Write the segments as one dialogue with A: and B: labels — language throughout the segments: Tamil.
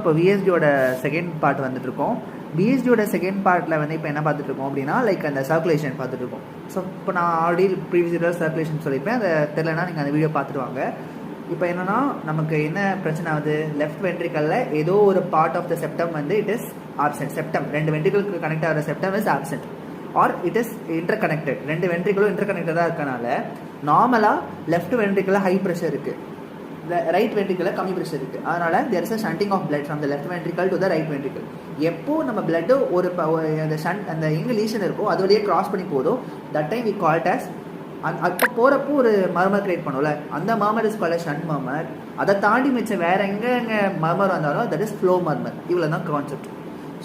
A: இப்போ விஎஸ்டியோட செகண்ட் பார்ட் வந்துட்டுருக்கோம். பிஎஸ்டியோட செகண்ட் பார்ட்டில் வந்து இப்போ என்ன பார்த்துட்ருக்கோம் அப்படின்னா லைக் அந்த சர்க்குலேஷன் பார்த்துட்ருக்கோம். ஸோ இப்போ நான் ஆல்ரெடி ப்ரீவியஸ் இயர் சர்க்குலேஷன் சொல்லியிருப்பேன். அதை தெரியலனா நீங்கள் அந்த வீடியோ பார்த்துட்டு வாங்க. இப்போ என்னென்னா நமக்கு என்ன பிரச்சனை ஆகுது, லெஃப்ட் வென்ட்ரிக்கலில் ஏதோ ஒரு பார்ட் ஆஃப் த செப்டம் வந்து இட் இஸ் ஆப்சென்ட். செப்டம் 2 வென்ட்ரிக்கலுக்கு கனெக்ட் ஆகிற septum is absent or it is interconnected. 2 வென்ட்ரிக்கலும் இன்டர்கனெக்டடாக இருக்கனால நார்மலாக லெஃப்ட் வென்ட்ரிக்கலில் ஹை ப்ரெஷர் இருக்குது, ரைட் வென்ட்ரிக்கலில் கம்மி ப்ரெஷர் இருக்குது. அதனால் there is a shunting of blood from the left ventricle to the right ventricle. எப்போ நம்ம பிளட்டு ஒரு அந்த அந்த எங்கே லீஷன் இருக்கோ அது வழியே கிராஸ் பண்ணி போதும், that time we called as அப்போ போகிறப்போ ஒரு மர்மர் கிரியேட் பண்ணுவோம்ல, அந்த murmur is called shunt murmur. அதை தாண்டி மிச்சம் வேறு எங்கே மர்மர் வந்தாலும் தட் இஸ் ஃப்ளோ மர்மர். இவ்வளோ தான் கான்செப்ட்.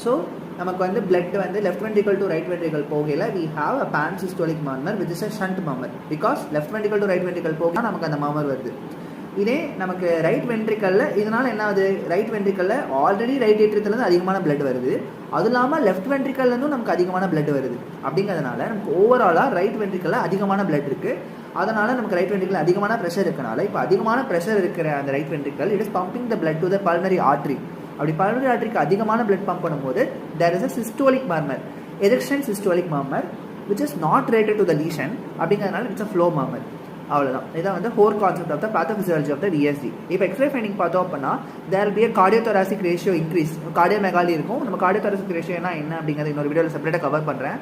A: ஸோ நமக்கு வந்து பிளட் வந்து left ventricle to right ventricle போகையில் we have a pansystolic murmur which is a shunt murmur. Because left ventricle to right ventricle போக நமக்கு அந்த மர்மர் வருது. இதே நமக்கு ரைட் வென்ட்ரிக்கலில் இதனால் என்ன ஆகுது, ரைட் வென்ட்ரிக்கலில் ஆல்ரெடி ரைட் ஏட்ரியத்துலேருந்து அதிகமான பிளட் வருது, அதுவும் இல்லாமல் லெஃப்ட் வென்ட்ரிக்கல்லேருந்தும் நமக்கு அதிகமான பிளட் வருது. அப்படிங்கிறதுனால நமக்கு ஓவராலாக ரைட் வென்ட்ரிக்கலில் அதிகமான பிளட் இருக்குது. அதனால் நமக்கு ரைட் வென்ட்ரிக்கல் அதிகமான ப்ரெஷர் இருக்கனால இப்போ அதிகமான ப்ரெஷர் இருக்கிற அந்த right ventricle it is pumping the blood to the pulmonary artery. அப்படி பல்மனரி ஆர்ட்ரிக்கு அதிகமான பிளட் பம்ப் பண்ணும்போது there is a systolic murmur, ejection systolic murmur which is not related to the lesion. அப்படிங்கிறதுனால இட்ஸ் அ ஃப்ளோ மர்மர். அவ்வளோதான். இதான் வந்து whole concept of the pathophysiology of the VSD. இப்போ எக்ஸ்ரே ஃபைண்டிங் பார்த்தோம் அப்படின்னா there be cardiothoracic ratio increase, cardiomegaly இருக்கும். நம்ம கார்டியோதொராசிக் ரேஷியோனா என்ன அப்படிங்கிறது இன்னொரு வீடியோவில் செப்பரேட்டாக கவர் பண்ணுறேன்.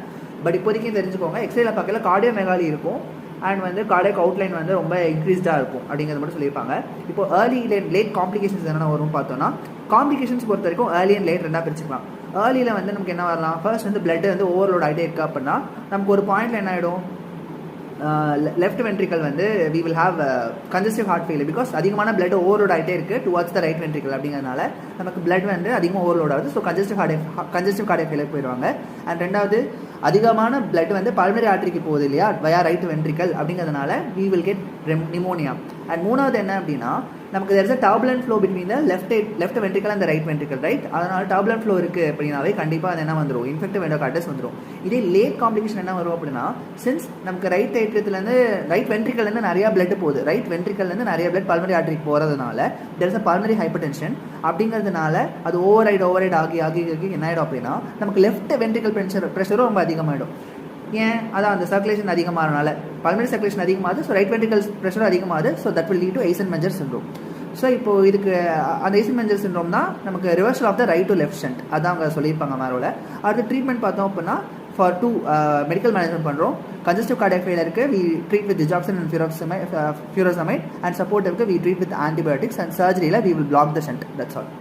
A: பட் இப்போதைக்கு தெரிஞ்சுக்கோங்க, எக்ஸ்ரேல பார்க்கல கார்டியோமெகாலி இருக்கும் அண்ட் வந்து கார்டியக் அவுட்லைன் வந்து ரொம்ப இன்க்ரீஸ்டாக இருக்கும் அப்படிங்கிறது மட்டும் சொல்லியிருப்பாங்க. இப்போ ஏர்லி லேட் காம்ப்ளிகேஷன்ஸ் என்னென்ன வரும்னு பார்த்தோன்னா, காம்ப்ளிகேஷன்ஸ் பொறுத்த வரைக்கும் ஏர்லி அண்ட் லேட் ரெண்டாக பிரிச்சுக்கலாம். ஏர்லியில் வந்து நமக்கு என்ன வரலாம், ஃபர்ஸ்ட் வந்து பிளட் வந்து ஓவர்லோட் ஆகிட்டே இருக்கா அப்படின்னா நமக்கு ஒரு பாயிண்ட்ல என்ன ஆகிடும், லெஃப்ட் வென்ட்ரிக்கல் வந்து we will have congestive heart failure. Because அதிகமான பிளட் ஓவர்லோட் ஆகிட்டே இருக்குது டுவர்ட்ஸ் த ரைட் வென்ட்ரிக்கல். அப்படிங்கிறதுனால நமக்கு பிளட் வந்து அதிகமாக ஓவர்லோட் ஆகுது. ஸோ கன்ஜஸ்டிவ் கார்டியக் ஃபெயிலியர் போயிடுவாங்க. அண்ட் ரெண்டாவது அதிகமான பிளட் வந்து பல்மனரி ஆர்டரிக்கு போகுது இல்லையா வயா ரைட் வென்ட்ரிக்கல். அப்படிங்கிறதுனால we will get pneumonia. And மூணாவது என்ன அப்படின்னா நமக்கு there is a turbulent flow between the left ventricle and the right ventricle, right? அதனால turbulent flow இருக்குது அப்படின்னாவே கண்டிப்பாக அது என்ன வந்துடும், இன்ஃபெக்டிவ் எண்டோகார்டிஸ் வந்துடும். இதே லேட் காம்ப்ளிகேஷன் என்ன வரும் அப்படின்னா, சின்ஸ் நமக்கு ரைட் ஏட்ரியத்துலேருந்து ரைட் வென்ட்ரிக்கல்லேருந்து நிறையா பிளட் போகுது, ரைட் வென்ட்ரிக்கல்லேருந்து நிறைய பிளட் பல்மனரி ஆர்டரிக்கு போகிறதுனால there is a pulmonary hypertension. அப்படிங்கிறதுனால அது ஓவர் ஆகி என்ன ஆகிடும் அப்படின்னா நமக்கு லெஃப்ட் வென்ட்ரிக்கல் ப்ரெஷரும் ரொம்ப அதிகமாகிடும். ஏன், அதான் அந்த சர்க்குலேஷன் அதிகமாகறனால பல்மனரி சர்க்குலேஷன் அதிகமாகுது. ஸோ ரைட் வென்ட்ரிக்கல் ப்ரெஷர் அதிகமாகுது. So that will lead to Eisenmenger syndrome. So இப்போ இதுக்கு அந்த எய்சன்மென்ஜர் சிண்ட்ரோம் தான் நமக்கு reversal of the right to left shunt. அதான் அவங்க சொல்லியிருப்பாங்க மேரோட. அடுத்து ட்ரீட்மெண்ட் பார்த்தோம் அப்படின்னா ஃபார் 2 மெடிக்கல் மேனேஜ்மெண்ட் பண்ணுறோம். கன்ஜஸ்டிவ் கார்டியக் ஃபெயிலியருக்கு we treat with digoxin and furosemide and சப்போர்ட்டிவ்க்கு we treat with antibiotics and சர்ஜரியில் we will block the shunt. That's all.